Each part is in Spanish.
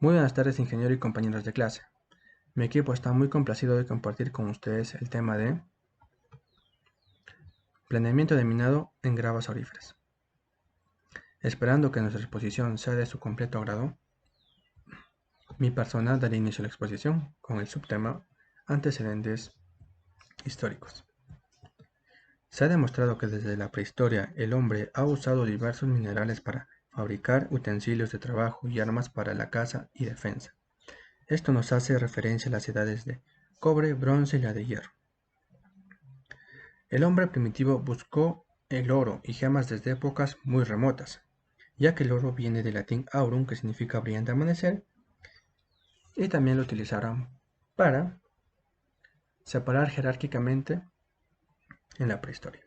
Muy buenas tardes, ingeniero y compañeros de clase. Mi equipo está muy complacido de compartir con ustedes el tema de planeamiento de minado en gravas auríferas. Esperando que nuestra exposición sea de su completo agrado, mi persona dará inicio a la exposición con el subtema antecedentes históricos. Se ha demostrado que desde la prehistoria el hombre ha usado diversos minerales para fabricar utensilios de trabajo y armas para la caza y defensa. Esto nos hace referencia a las edades de cobre, bronce y la de hierro. El hombre primitivo buscó el oro y gemas desde épocas muy remotas, ya que el oro viene del latín aurum, que significa brillante amanecer, y también lo utilizaron para separar jerárquicamente en la prehistoria.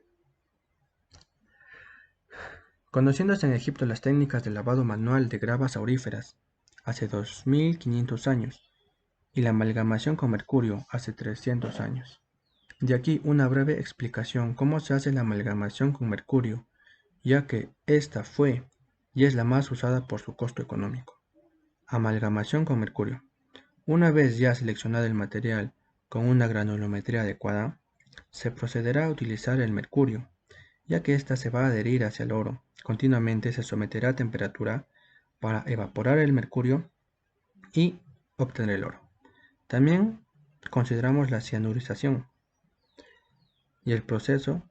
Conociéndose en Egipto las técnicas de lavado manual de gravas auríferas hace 2500 años y la amalgamación con mercurio hace 300 años. De aquí una breve explicación cómo se hace la amalgamación con mercurio, ya que esta fue y es la más usada por su costo económico. Amalgamación con mercurio. Una vez ya seleccionado el material con una granulometría adecuada, se procederá a utilizar el mercurio, ya que ésta se va a adherir hacia el oro. Continuamente se someterá a temperatura para evaporar el mercurio y obtener el oro. También consideramos la cianurización, y el proceso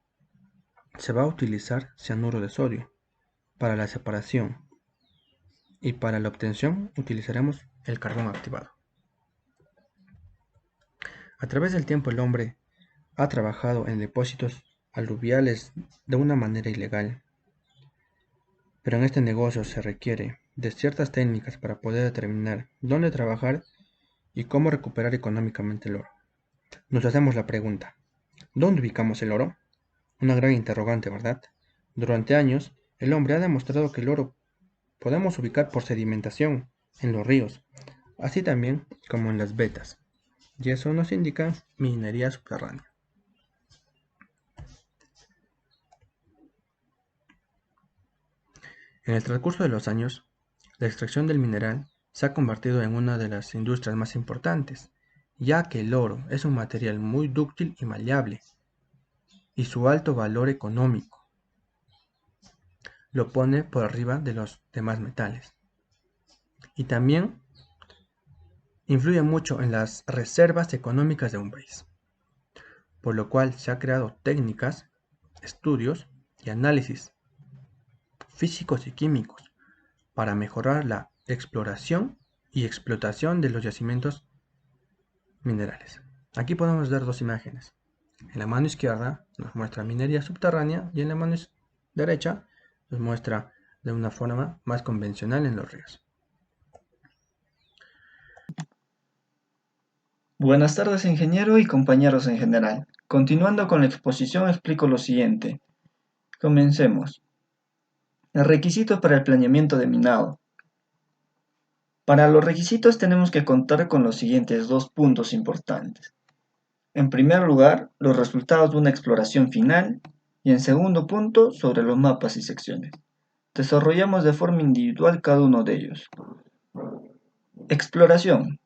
se va a utilizar cianuro de sodio para la separación, y para la obtención utilizaremos el carbón activado. A través del tiempo el hombre ha trabajado en depósitos aluviales de una manera ilegal, pero en este negocio se requiere de ciertas técnicas para poder determinar dónde trabajar y cómo recuperar económicamente el oro. Nos hacemos la pregunta, ¿dónde ubicamos el oro? Una gran interrogante, ¿verdad? Durante años, el hombre ha demostrado que el oro podemos ubicar por sedimentación en los ríos, así también como en las vetas, y eso nos indica minería subterránea. En el transcurso de los años, la extracción del mineral se ha convertido en una de las industrias más importantes, ya que el oro es un material muy dúctil y maleable, y su alto valor económico lo pone por arriba de los demás metales. Y también influye mucho en las reservas económicas de un país, por lo cual se han creado técnicas, estudios y análisis físicos y químicos para mejorar la exploración y explotación de los yacimientos minerales. Aquí podemos ver dos imágenes. En la mano izquierda nos muestra minería subterránea y en la mano derecha nos muestra de una forma más convencional en los ríos. Buenas tardes, ingeniero y compañeros en general. Continuando con la exposición, explico lo siguiente. Comencemos. Requisitos para el planeamiento de minado. Para los requisitos tenemos que contar con los siguientes dos puntos importantes. En primer lugar, los resultados de una exploración final y en segundo punto, sobre los mapas y secciones. Desarrollamos de forma individual cada uno de ellos. Exploración.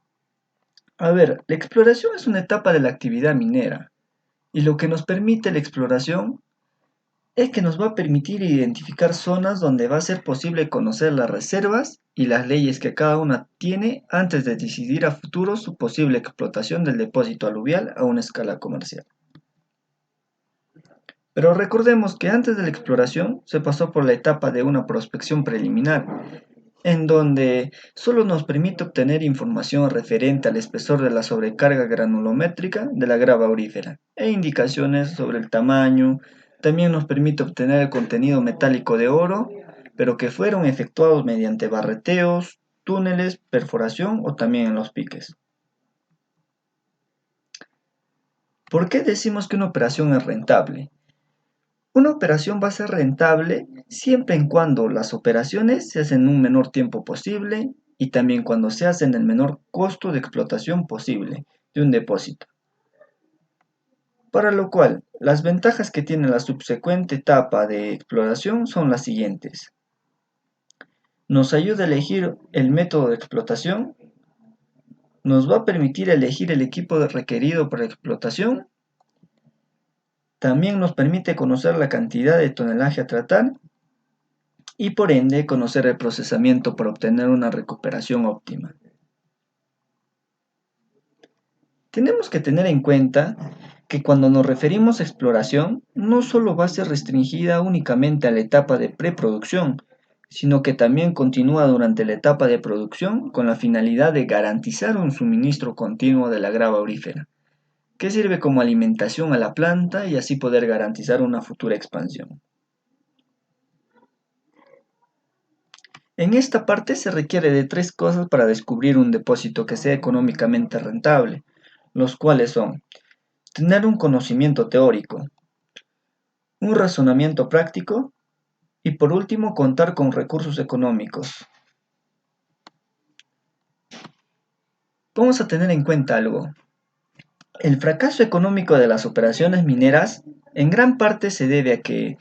La exploración es una etapa de la actividad minera y lo que nos permite la exploración es que nos va a permitir identificar zonas donde va a ser posible conocer las reservas y las leyes que cada una tiene antes de decidir a futuro su posible explotación del depósito aluvial a una escala comercial. Pero recordemos que antes de la exploración se pasó por la etapa de una prospección preliminar, en donde solo nos permite obtener información referente al espesor de la sobrecarga granulométrica de la grava aurífera e indicaciones sobre el tamaño. También nos permite obtener el contenido metálico de oro, pero que fueron efectuados mediante barreteos, túneles, perforación o también en los piques. ¿Por qué decimos que una operación es rentable? Una operación va a ser rentable siempre y cuando las operaciones se hacen en un menor tiempo posible y también cuando se hacen el menor costo de explotación posible de un depósito. Para lo cual, las ventajas que tiene la subsecuente etapa de exploración son las siguientes. nos ayuda a elegir el método de explotación, nos va a permitir elegir el equipo requerido para la explotación, también nos permite conocer la cantidad de tonelaje a tratar y por ende conocer el procesamiento para obtener una recuperación óptima. Tenemos que tener en cuenta que cuando nos referimos a exploración, no solo va a ser restringida únicamente a la etapa de preproducción, sino que también continúa durante la etapa de producción con la finalidad de garantizar un suministro continuo de la grava aurífera, que sirve como alimentación a la planta y así poder garantizar una futura expansión. En esta parte se requiere de 3 cosas para descubrir un depósito que sea económicamente rentable, los cuales son tener un conocimiento teórico, un razonamiento práctico y por último contar con recursos económicos. Vamos a tener en cuenta algo. El fracaso económico de las operaciones mineras en gran parte se debe a que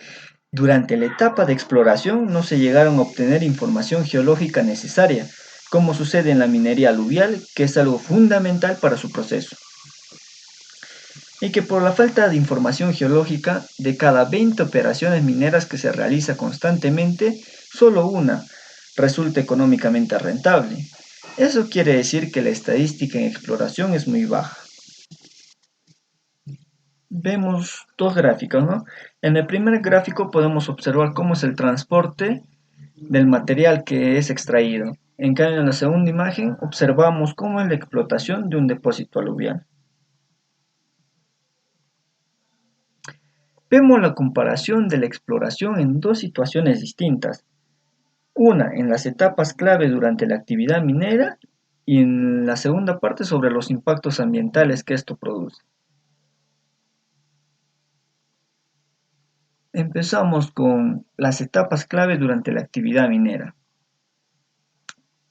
durante la etapa de exploración no se llegaron a obtener información geológica necesaria, como sucede en la minería aluvial, que es algo fundamental para su proceso. Y que por la falta de información geológica, de cada 20 operaciones mineras que se realiza constantemente, solo una resulta económicamente rentable. Eso quiere decir que la estadística en exploración es muy baja. Vemos dos gráficos, ¿no? En el primer gráfico podemos observar cómo es el transporte del material que es extraído. En cambio, en la segunda imagen observamos cómo es la explotación de un depósito aluvial. Vemos la comparación de la exploración en dos situaciones distintas. Una en las etapas clave durante la actividad minera y en la segunda parte sobre los impactos ambientales que esto produce. Empezamos con las etapas clave durante la actividad minera.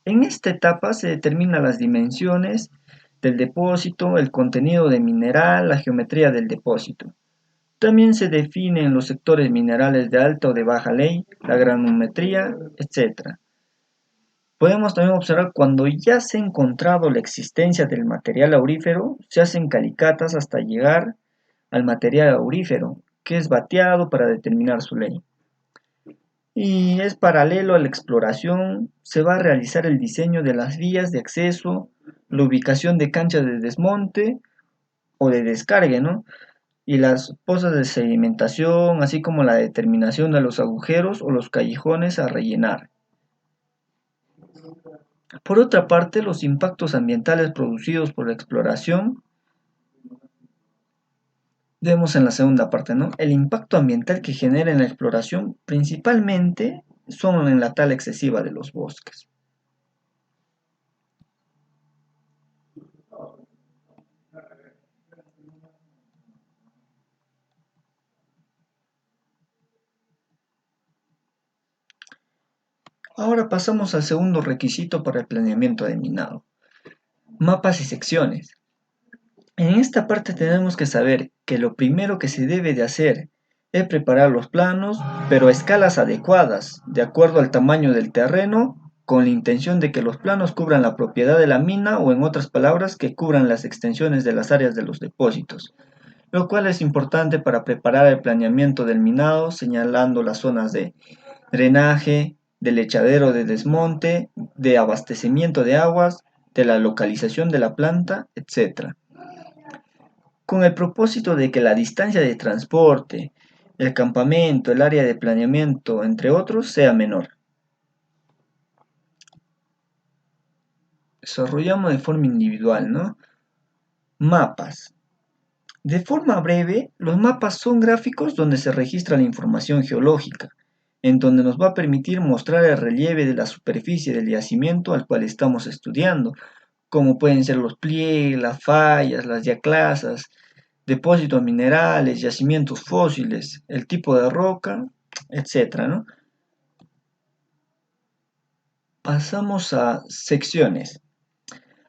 En esta etapa se determinan las dimensiones del depósito, el contenido de mineral, la geometría del depósito. También se definen los sectores minerales de alta o de baja ley, la granometría, etc. Podemos también observar cuando ya se ha encontrado la existencia del material aurífero, se hacen calicatas hasta llegar al material aurífero, que es bateado para determinar su ley. Y es paralelo a la exploración, se va a realizar el diseño de las vías de acceso, la ubicación de canchas de desmonte o de descargue, ¿no? Y las pozas de sedimentación, así como la determinación de los agujeros o los callejones a rellenar. Por otra parte, los impactos ambientales producidos por la exploración, vemos en la segunda parte, ¿no? El impacto ambiental que genera en la exploración principalmente son en la tala excesiva de los bosques. Ahora pasamos al segundo requisito para el planeamiento de minado. Mapas y secciones. En esta parte tenemos que saber que lo primero que se debe de hacer es preparar los planos, pero a escalas adecuadas, de acuerdo al tamaño del terreno, con la intención de que los planos cubran la propiedad de la mina o en otras palabras que cubran las extensiones de las áreas de los depósitos, lo cual es importante para preparar el planeamiento del minado, señalando las zonas de drenaje, del echadero de desmonte, de abastecimiento de aguas, de la localización de la planta, etc. Con el propósito de que la distancia de transporte, el campamento, el área de planeamiento, entre otros, sea menor. Desarrollamos de forma individual, ¿no? Mapas. De forma breve, los mapas son gráficos donde se registra la información geológica, en donde nos va a permitir mostrar el relieve de la superficie del yacimiento al cual estamos estudiando, como pueden ser los pliegues, las fallas, las diaclasas, depósitos minerales, yacimientos fósiles, el tipo de roca, etc., ¿no? Pasamos a secciones.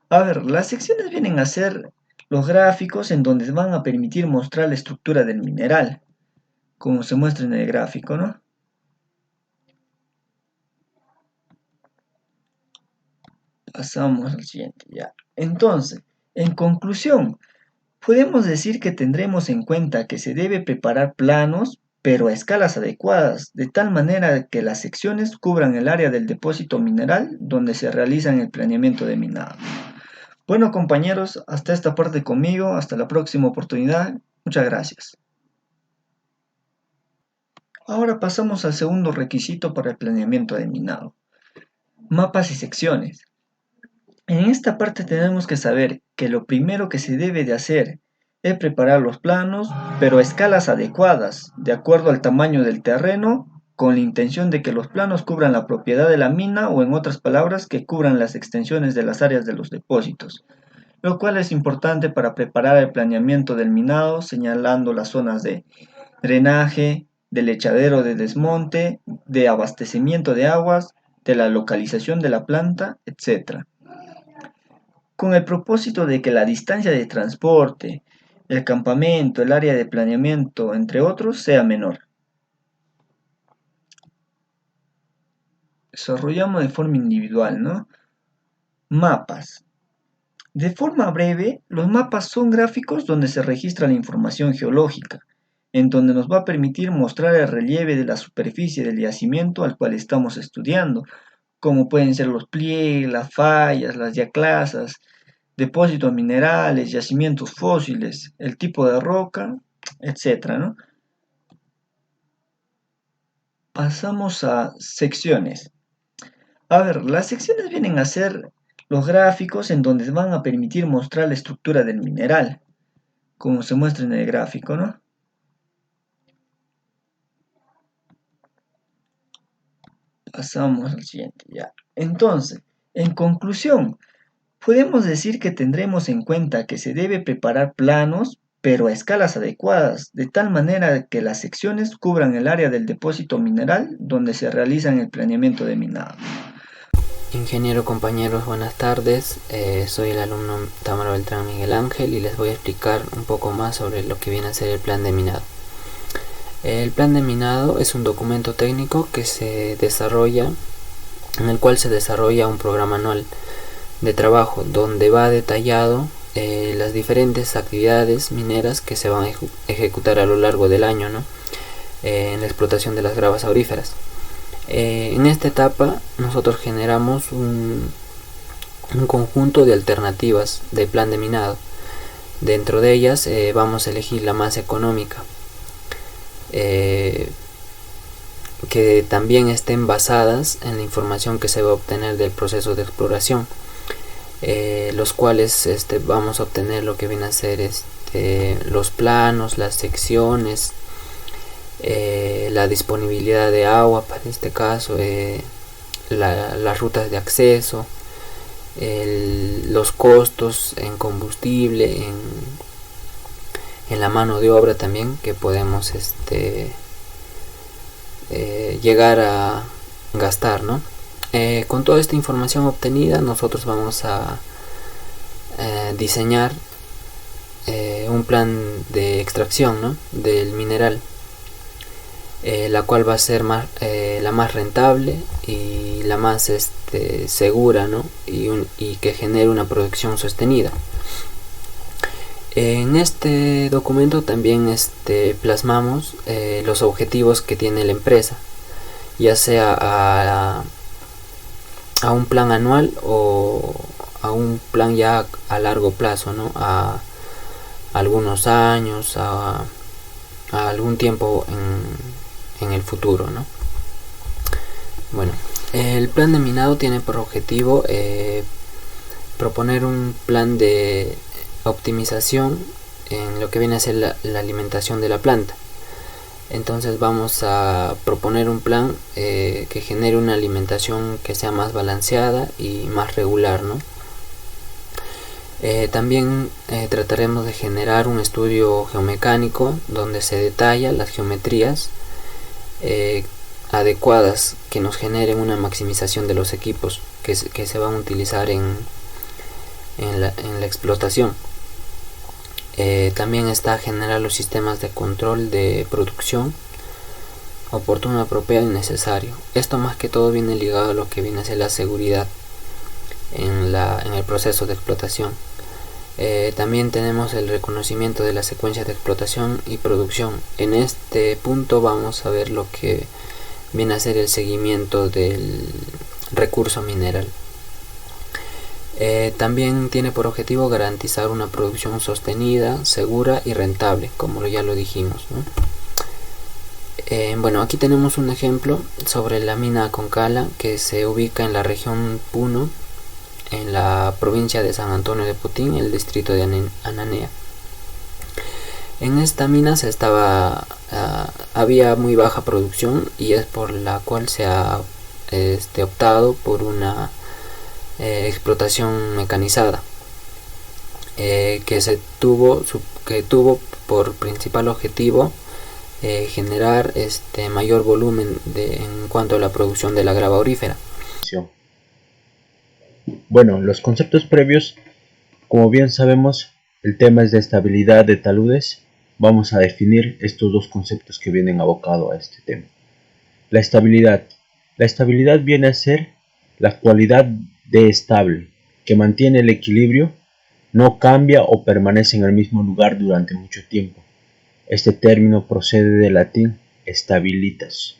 A ver, las secciones vienen a ser los gráficos en donde van a permitir mostrar la estructura del mineral, como se muestra en el gráfico, ¿no? Pasamos al siguiente, ya. Entonces, en conclusión, podemos decir que tendremos en cuenta que se debe preparar planos, pero a escalas adecuadas, de tal manera que las secciones cubran el área del depósito mineral donde se realiza el planeamiento de minado. Bueno, compañeros, hasta esta parte conmigo, hasta la próxima oportunidad. Muchas gracias. Ahora pasamos al segundo requisito para el planeamiento de minado. Mapas y secciones. En esta parte tenemos que saber que lo primero que se debe de hacer es preparar los planos, pero a escalas adecuadas, de acuerdo al tamaño del terreno, con la intención de que los planos cubran la propiedad de la mina o en otras palabras que cubran las extensiones de las áreas de los depósitos, lo cual es importante para preparar el planeamiento del minado, señalando las zonas de drenaje, del echadero de desmonte, de abastecimiento de aguas, de la localización de la planta, etc., con el propósito de que la distancia de transporte, el campamento, el área de planeamiento, entre otros, sea menor. Desarrollamos de forma individual, ¿no? Mapas. De forma breve, los mapas son gráficos donde se registra la información geológica, en donde nos va a permitir mostrar el relieve de la superficie del yacimiento al cual estamos estudiando, como pueden ser los pliegues, las fallas, las diaclasas, depósitos minerales, yacimientos fósiles, el tipo de roca, etc., ¿no? Pasamos a secciones. A ver, las secciones vienen a ser los gráficos en donde van a permitir mostrar la estructura del mineral, como se muestra en el gráfico, ¿no? Pasamos al siguiente, ya. Entonces, en conclusión, podemos decir que tendremos en cuenta que se debe preparar planos, pero a escalas adecuadas, de tal manera que las secciones cubran el área del depósito mineral donde se realiza el planeamiento de minado. Ingeniero, compañeros, buenas tardes. Soy el alumno Tamara Beltrán Miguel Ángel y les voy a explicar un poco más sobre lo que viene a ser el plan de minado. El plan de minado es un documento técnico que se desarrolla, en el cual se desarrolla un programa anual de trabajo donde va detallado las diferentes actividades mineras que se van a ejecutar a lo largo del año, ¿no? En la explotación de las gravas auríferas. En esta etapa nosotros generamos un conjunto de alternativas de plan de minado. Dentro de ellas vamos a elegir la más económica, que también estén basadas en la información que se va a obtener del proceso de exploración, los cuales vamos a obtener lo que viene a ser los planos, las secciones, la disponibilidad de agua para este caso, las rutas de acceso, los costos en combustible, en la mano de obra también que podemos llegar a gastar, ¿no? Con toda esta información obtenida nosotros vamos a diseñar un plan de extracción, ¿no?, del mineral, la cual va a ser la más rentable y la más segura, ¿no?, y que genere una producción sostenida. En este documento también plasmamos los objetivos que tiene la empresa, ya sea a un plan anual o a un plan ya a largo plazo, ¿no?, a algunos años, a algún tiempo en el futuro, ¿no? Bueno, el plan de minado tiene por objetivo proponer un plan de optimización en lo que viene a ser la alimentación de la planta. Entonces vamos a proponer un plan que genere una alimentación que sea más balanceada y más regular, ¿no? También trataremos de generar un estudio geomecánico donde se detalla las geometrías adecuadas que nos generen una maximización de los equipos que se van a utilizar en la explotación. También está generar los sistemas de control de producción oportuno, apropiado y necesario. Esto más que todo viene ligado a lo que viene a ser la seguridad en el proceso de explotación. También tenemos el reconocimiento de la secuencia de explotación y producción. En este punto vamos a ver lo que viene a ser el seguimiento del recurso mineral. También tiene por objetivo garantizar una producción sostenida, segura y rentable, como ya lo dijimos, ¿no? Bueno, aquí tenemos un ejemplo sobre la mina Aconcala, que se ubica en la región Puno, en la provincia de San Antonio de Putín, el distrito de Ananea. En esta mina había muy baja producción, y es por la cual se ha optado por una explotación mecanizada, que tuvo por principal objetivo generar mayor volumen en cuanto a la producción de la grava aurífera. Bueno, los conceptos previos, como bien sabemos, el tema es de estabilidad de taludes. Vamos a definir estos dos conceptos que vienen abocados a este tema. La estabilidad. La estabilidad viene a ser la cualidad de estable, que mantiene el equilibrio, no cambia o permanece en el mismo lugar durante mucho tiempo. Este término procede del latín stabilitas.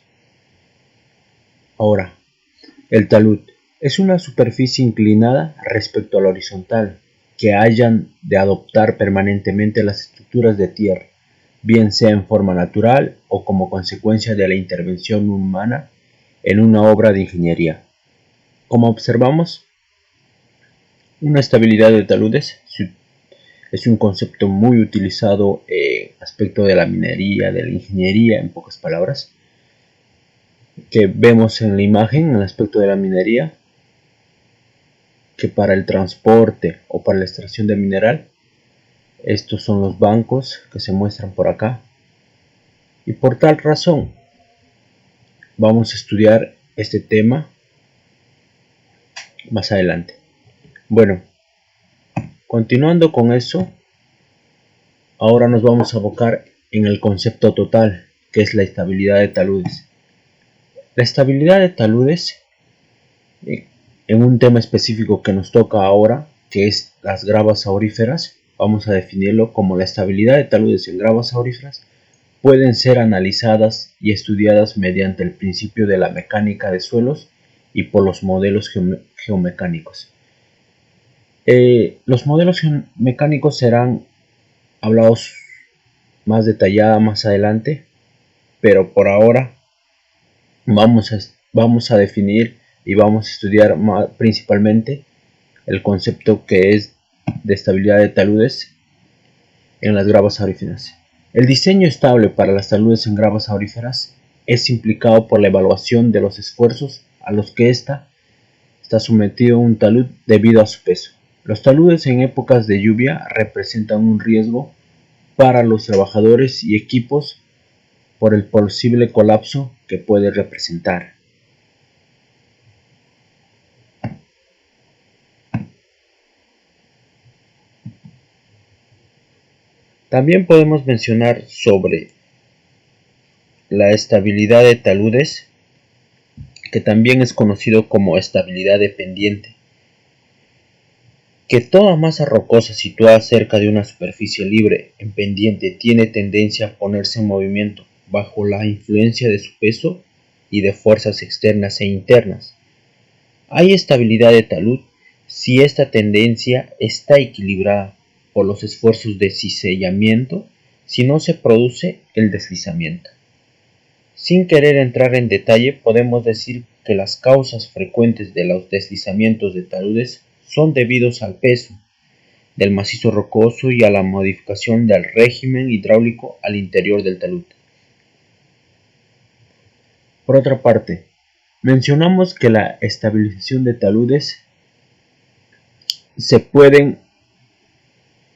Ahora, el talud es una superficie inclinada respecto a la horizontal, que hayan de adoptar permanentemente las estructuras de tierra, bien sea en forma natural o como consecuencia de la intervención humana en una obra de ingeniería. Como observamos, una estabilidad de taludes es un concepto muy utilizado en aspecto de la minería, de la ingeniería, en pocas palabras, que vemos en la imagen, en el aspecto de la minería, que para el transporte o para la extracción de mineral, estos son los bancos que se muestran por acá. Y por tal razón, vamos a estudiar este tema más adelante. Bueno, continuando con eso, ahora nos vamos a abocar en el concepto total, que es la estabilidad de taludes. La estabilidad de taludes, en un tema específico que nos toca ahora, que es las gravas auríferas, vamos a definirlo como la estabilidad de taludes en gravas auríferas pueden ser analizadas y estudiadas mediante el principio de la mecánica de suelos y por los modelos geomecánicos. Los modelos geomecánicos serán hablados más detallada más adelante, pero por ahora vamos a definir y vamos a estudiar principalmente el concepto que es de estabilidad de taludes en las gravas auríferas. El diseño estable para las taludes en gravas auríferas es implicado por la evaluación de los esfuerzos a los que está sometido un talud debido a su peso. Los taludes en épocas de lluvia representan un riesgo para los trabajadores y equipos por el posible colapso que puede representar. También podemos mencionar sobre la estabilidad de taludes, que también es conocido como estabilidad dependiente, que toda masa rocosa situada cerca de una superficie libre en pendiente tiene tendencia a ponerse en movimiento bajo la influencia de su peso y de fuerzas externas e internas. Hay estabilidad de talud si esta tendencia está equilibrada por los esfuerzos de cizellamiento, si no se produce el deslizamiento. Sin querer entrar en detalle, podemos decir que las causas frecuentes de los deslizamientos de taludes son debidos al peso del macizo rocoso y a la modificación del régimen hidráulico al interior del talud. Por otra parte, mencionamos que la estabilización de taludes se pueden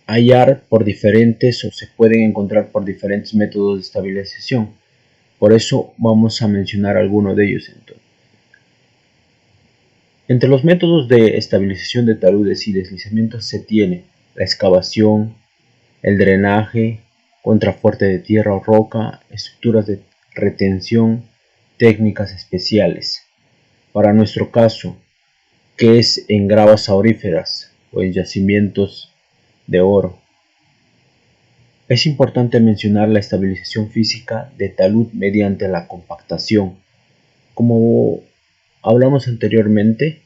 hallar por diferentes o se pueden encontrar por diferentes métodos de estabilización. Por eso vamos a mencionar algunos de ellos. Entre los métodos de estabilización de taludes y deslizamientos se tiene la excavación, el drenaje, contrafuerte de tierra o roca, estructuras de retención, técnicas especiales. Para nuestro caso, que es en gravas auríferas o en yacimientos de oro. Es importante mencionar la estabilización física de talud mediante la compactación. Como hablamos anteriormente,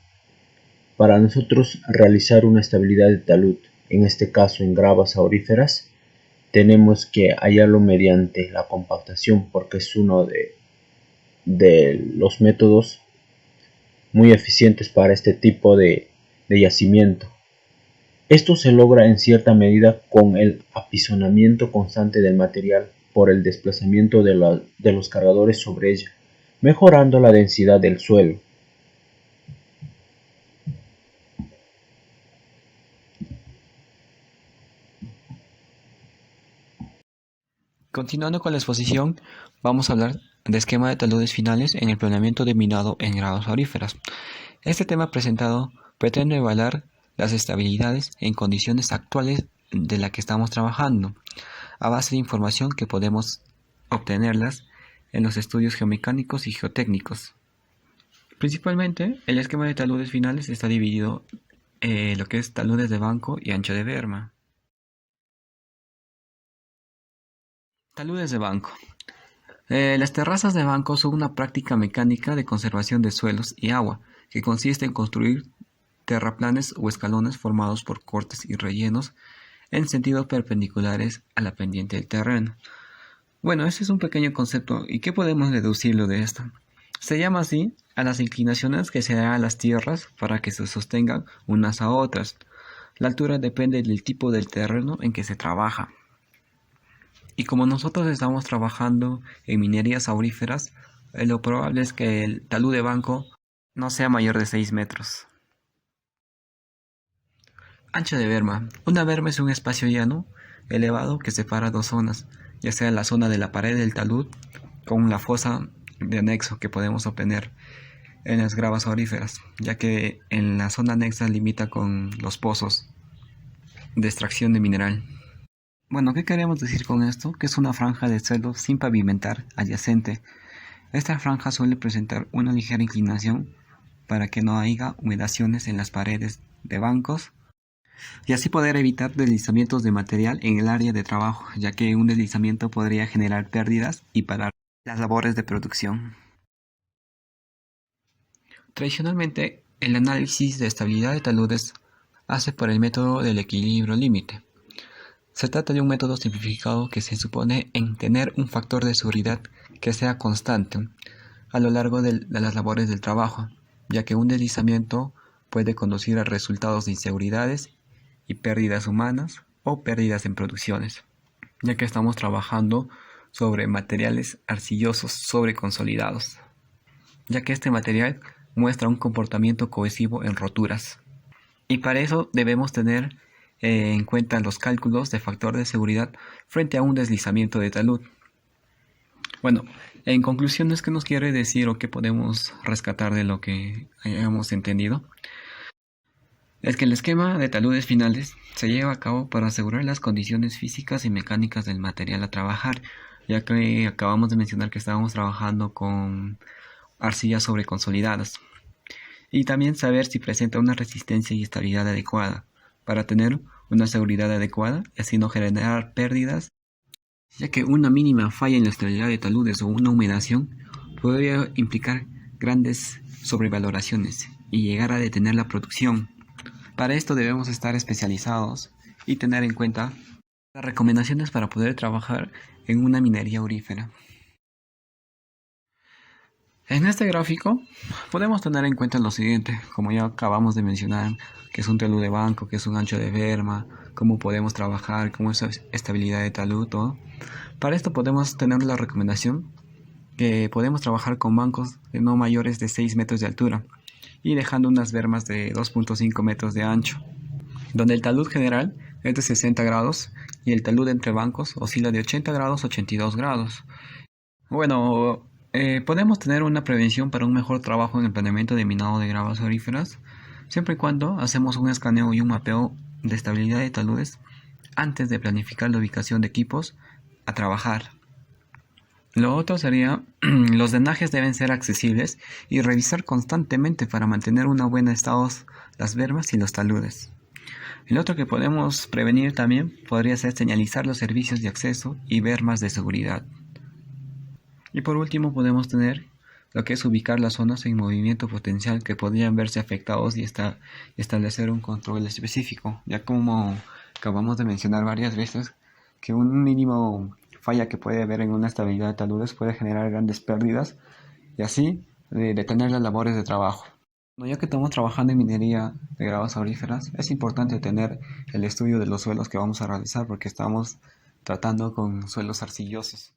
para nosotros realizar una estabilidad de talud, en este caso en gravas auríferas, tenemos que hallarlo mediante la compactación, porque es uno de los métodos muy eficientes para este tipo de yacimiento. Esto se logra en cierta medida con el apisonamiento constante del material por el desplazamiento de los cargadores sobre ella, mejorando la densidad del suelo. Continuando con la exposición, vamos a hablar de esquema de taludes finales en el planeamiento de minado en gravas auríferas. Este tema presentado pretende evaluar las estabilidades en condiciones actuales de la que estamos trabajando, a base de información que podemos obtenerlas en los estudios geomecánicos y geotécnicos. Principalmente, el esquema de taludes finales está dividido en lo que es taludes de banco y ancho de berma. Taludes de banco. Las terrazas de banco son una práctica mecánica de conservación de suelos y agua, que consiste en construir terraplanes o escalones formados por cortes y rellenos en sentidos perpendiculares a la pendiente del terreno. Bueno, este es un pequeño concepto. ¿Y qué podemos deducirlo de esto? Se llama así a las inclinaciones que se dan a las tierras para que se sostengan unas a otras. La altura depende del tipo del terreno en que se trabaja. Y como nosotros estamos trabajando en minerías auríferas, lo probable es que el talud de banco no sea mayor de 6 metros. Ancho de berma. Una berma es un espacio llano elevado que separa dos zonas, ya sea la zona de la pared del talud con la fosa de anexo que podemos obtener en las gravas auríferas, ya que en la zona anexa limita con los pozos de extracción de mineral. Bueno, ¿qué queremos decir con esto? Que es una franja de suelo sin pavimentar adyacente. Esta franja suele presentar una ligera inclinación para que no haya humedaciones en las paredes de bancos y así poder evitar deslizamientos de material en el área de trabajo, ya que un deslizamiento podría generar pérdidas y parar las labores de producción. Tradicionalmente, el análisis de estabilidad de taludes hace por el método del equilibrio límite. Se trata de un método simplificado que se supone en tener un factor de seguridad que sea constante a lo largo de las labores del trabajo, ya que un deslizamiento puede conducir a resultados de inseguridades y pérdidas humanas o pérdidas en producciones, ya que estamos trabajando sobre materiales arcillosos sobreconsolidados, ya que este material muestra un comportamiento cohesivo en roturas. Y para eso debemos tener en cuenta los cálculos de factor de seguridad frente a un deslizamiento de talud. Bueno, en conclusión, ¿qué nos quiere decir o qué podemos rescatar de lo que hayamos entendido? Es que el esquema de taludes finales se lleva a cabo para asegurar las condiciones físicas y mecánicas del material a trabajar, ya que acabamos de mencionar que estábamos trabajando con arcillas sobreconsolidadas, y también saber si presenta una resistencia y estabilidad adecuada para tener una seguridad adecuada y así no generar pérdidas, ya que una mínima falla en la estabilidad de taludes o una humedación podría implicar grandes sobrevaloraciones y llegar a detener la producción. Para esto debemos estar especializados y tener en cuenta las recomendaciones para poder trabajar en una minería aurífera. En este gráfico podemos tener en cuenta lo siguiente, como ya acabamos de mencionar, que es un talud de banco, que es un ancho de berma, cómo podemos trabajar, cómo es estabilidad de talud, todo. Para esto podemos tener la recomendación que podemos trabajar con bancos de no mayores de 6 metros de altura y dejando unas bermas de 2.5 metros de ancho, donde el talud general es de 60 grados y el talud entre bancos oscila de 80 grados a 82 grados. Bueno, podemos tener una prevención para un mejor trabajo en el planeamiento de minado de gravas auríferas, siempre y cuando hacemos un escaneo y un mapeo de estabilidad de taludes antes de planificar la ubicación de equipos a trabajar. Lo otro sería, los drenajes deben ser accesibles y revisar constantemente para mantener un buen estado las bermas y los taludes. El otro que podemos prevenir también podría ser señalizar los servicios de acceso y bermas de seguridad. Y por último podemos tener lo que es ubicar las zonas en movimiento potencial que podrían verse afectados y establecer un control específico, ya como acabamos de mencionar varias veces que un mínimo falla que puede haber en una estabilidad de taludes puede generar grandes pérdidas y así detener las labores de trabajo. Ya que estamos trabajando en minería de gravas auríferas, es importante tener el estudio de los suelos que vamos a realizar porque estamos tratando con suelos arcillosos.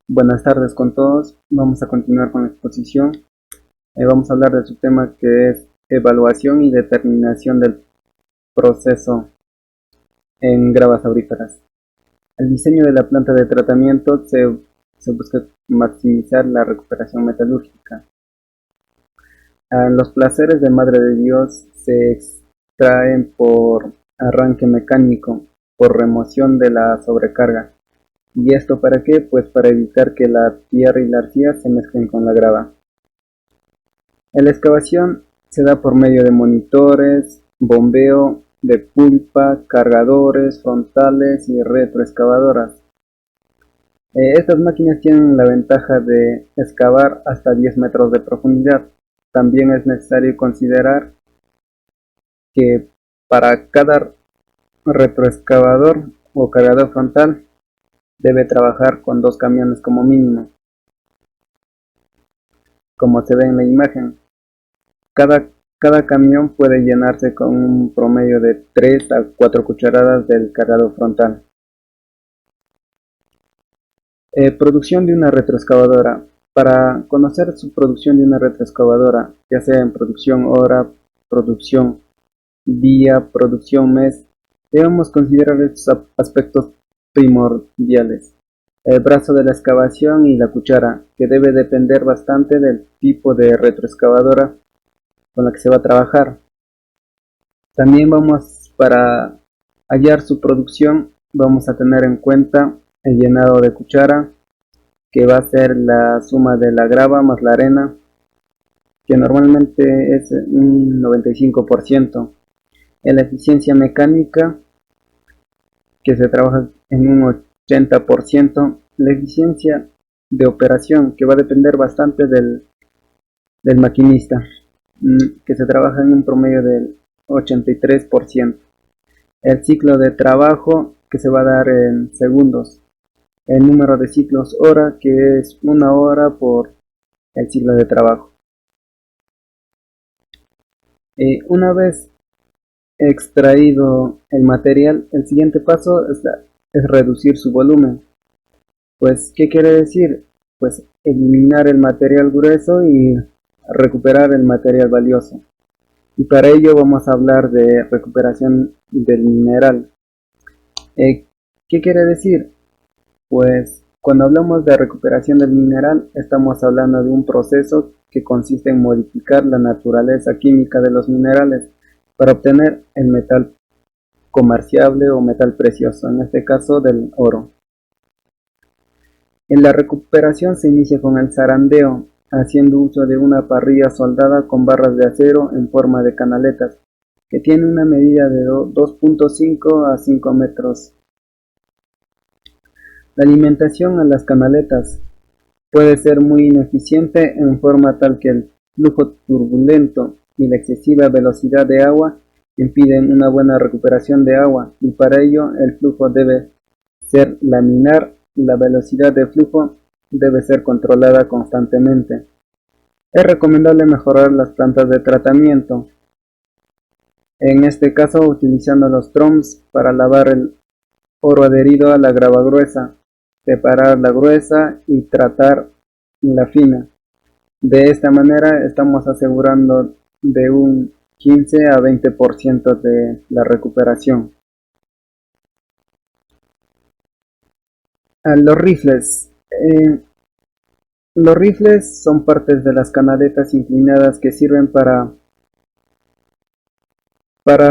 Buenas tardes con todos. Vamos a continuar con la exposición. Vamos a hablar de su tema que es evaluación y determinación del proceso en gravas auríferas. El diseño de la planta de tratamiento se busca maximizar la recuperación metalúrgica. Los placeres de Madre de Dios se extraen por arranque mecánico, por remoción de la sobrecarga. ¿Y esto para qué? Pues para evitar que la tierra y la arcilla se mezclen con la grava. La excavación se da por medio de monitores, bombeo de pulpa, cargadores, frontales y retroexcavadoras. Estas máquinas tienen la ventaja de excavar hasta 10 metros de profundidad. También es necesario considerar que para cada retroexcavador o cargador frontal debe trabajar con 2 camiones como mínimo, como se ve en la imagen. Cada camión puede llenarse con un promedio de 3 a 4 cucharadas del cargador frontal. Producción de una retroexcavadora. Para conocer su producción de una retroexcavadora, ya sea en producción hora, producción día, producción mes, debemos considerar estos aspectos primordiales. El brazo de la excavación y la cuchara, que debe depender bastante del tipo de retroexcavadora con la que se va a trabajar. También para hallar su producción, vamos a tener en cuenta el llenado de cuchara, que va a ser la suma de la grava más la arena, que normalmente es un 95%. En la eficiencia mecánica, que se trabaja en un 80%, la eficiencia de operación, que va a depender bastante del maquinista, que se trabaja en un promedio del 83%. El ciclo de trabajo, que se va a dar en segundos. El número de ciclos hora, que es 1 hora por el ciclo de trabajo. Una vez extraído el material, el siguiente paso es reducir su volumen. Pues, ¿qué quiere decir? Pues eliminar el material grueso y recuperar el material valioso. Y para ello vamos a hablar de recuperación del mineral. ¿Qué quiere decir? Pues cuando hablamos de recuperación del mineral, estamos hablando de un proceso que consiste en modificar la naturaleza química de los minerales para obtener el metal comerciable o metal precioso, en este caso del oro. En la recuperación se inicia con el zarandeo, haciendo uso de una parrilla soldada con barras de acero en forma de canaletas, que tiene una medida de 2.5 a 5 metros. La alimentación a las canaletas puede ser muy ineficiente en forma tal que el flujo turbulento y la excesiva velocidad de agua impiden una buena recuperación de agua, y para ello el flujo debe ser laminar. La velocidad de flujo debe ser controlada constantemente. Es recomendable mejorar las plantas de tratamiento, en este caso utilizando los drums para lavar el oro adherido a la grava gruesa, separar la gruesa y tratar la fina. De esta manera estamos asegurando de un 15 a 20% de la recuperación. Los rifles. Los rifles son partes de las canaletas inclinadas que sirven para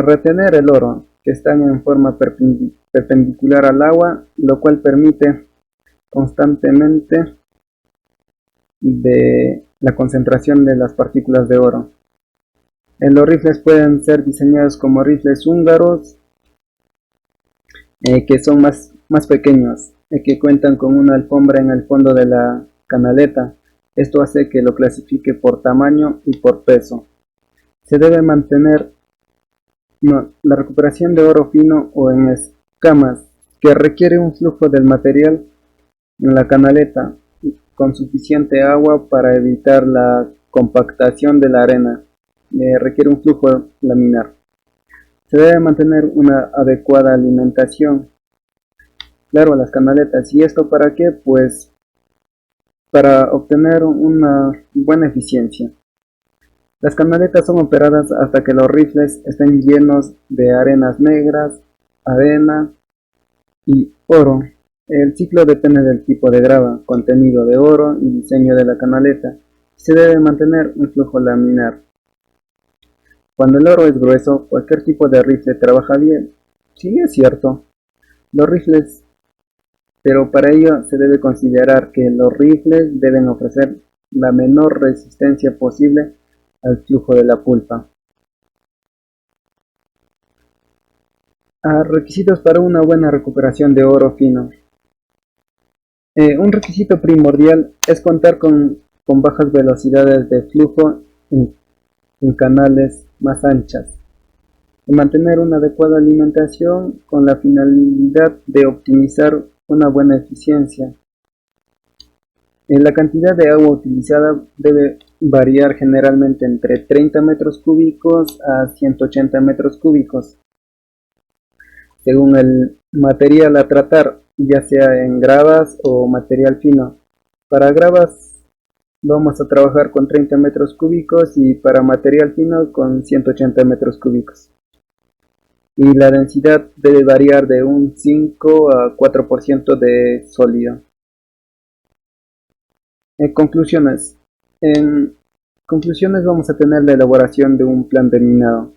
retener el oro, que están en forma perpendicular al agua, lo cual permite constantemente de la concentración de las partículas de oro. Los rifles pueden ser diseñados como rifles húngaros, que son más pequeños, que cuentan con una alfombra en el fondo de la canaleta. Esto hace que lo clasifique por tamaño y por peso. Se debe mantener la recuperación de oro fino o en escamas, que requiere un flujo del material en la canaleta con suficiente agua para evitar la compactación de la arena. Requiere un flujo laminar. Se debe mantener una adecuada alimentación. Claro, las canaletas. ¿Y esto para qué? Pues para obtener una buena eficiencia. Las canaletas son operadas hasta que los rifles estén llenos de arenas negras, arena y oro. El ciclo depende del tipo de grava, contenido de oro y diseño de la canaleta. Se debe mantener un flujo laminar. Cuando el oro es grueso, cualquier tipo de rifle trabaja bien. Sí, es cierto. Los rifles, pero para ello se debe considerar que los rifles deben ofrecer la menor resistencia posible al flujo de la pulpa. Requisitos para una buena recuperación de oro fino. Un requisito primordial es contar con bajas velocidades de flujo en canales más anchas, y mantener una adecuada alimentación con la finalidad de optimizar una buena eficiencia. La cantidad de agua utilizada debe variar generalmente entre 30 metros cúbicos a 180 metros cúbicos, según el material a tratar, ya sea en gravas o material fino. Para gravas vamos a trabajar con 30 metros cúbicos y para material fino con 180 metros cúbicos. Y la densidad debe variar de un 5 a 4% de sólido. Conclusiones. En conclusiones vamos a tener la elaboración de un plan de minado,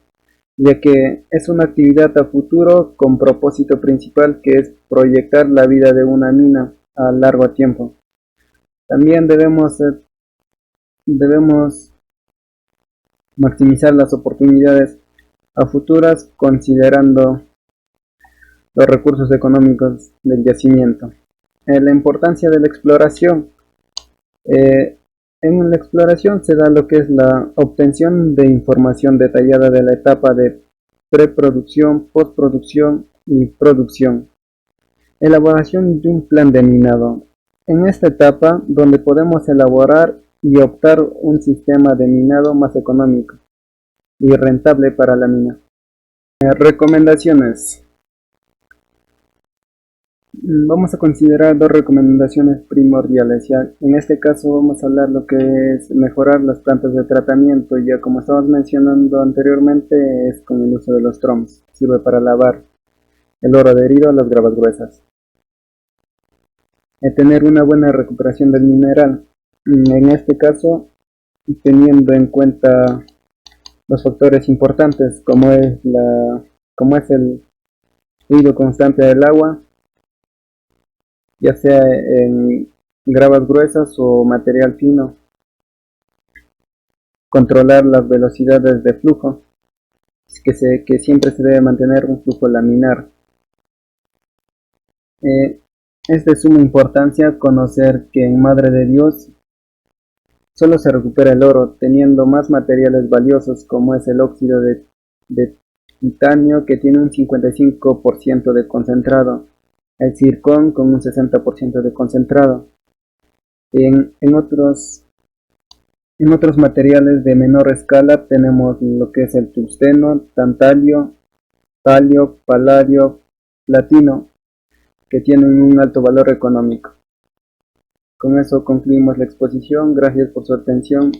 ya que es una actividad a futuro con propósito principal que es proyectar la vida de una mina a largo tiempo. También debemos maximizar las oportunidades a futuras considerando los recursos económicos del yacimiento. La importancia de la exploración. En la exploración se da lo que es la obtención de información detallada de la etapa de preproducción, postproducción y producción. Elaboración de un plan de minado. En esta etapa donde podemos elaborar y optar un sistema de minado más económico y rentable para la mina. Recomendaciones. Vamos a considerar dos recomendaciones primordiales. Ya en este caso vamos a hablar lo que es mejorar las plantas de tratamiento. Ya como estábamos mencionando anteriormente, es con el uso de los TROMS. Sirve para lavar el oro adherido a las gravas gruesas. Tener una buena recuperación del mineral. En este caso, teniendo en cuenta los factores importantes como es el fluido constante del agua, ya sea en gravas gruesas o material fino. Controlar las velocidades de flujo, que siempre se debe mantener un flujo laminar. Es de suma importancia conocer que en Madre de Dios solo se recupera el oro, teniendo más materiales valiosos como es el óxido de titanio, que tiene un 55% de concentrado, el zircón con un 60% de concentrado. En otros materiales de menor escala tenemos lo que es el tungsteno, tantalio, talio, paladio, platino, que tienen un alto valor económico. Con eso concluimos la exposición. Gracias por su atención.